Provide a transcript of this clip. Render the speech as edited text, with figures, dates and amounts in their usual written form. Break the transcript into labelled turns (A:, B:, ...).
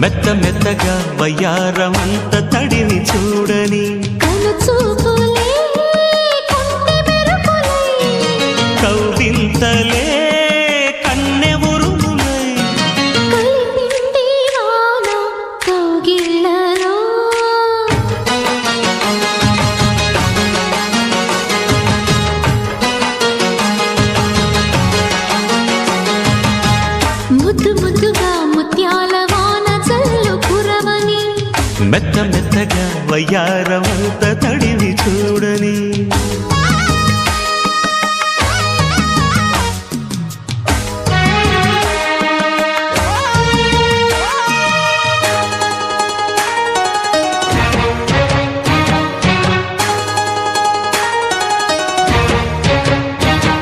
A: మెత్త మెత్తగా వయ్యారమంత తడిని చూడని కౌవింతలే కన్నె ఉరుములై
B: ముద్దు ముద్దుగా ముత్యాల వాన జల్లు కురవని
A: మెత్త మెత్తగా వయ్యారమంత తడిని చూడని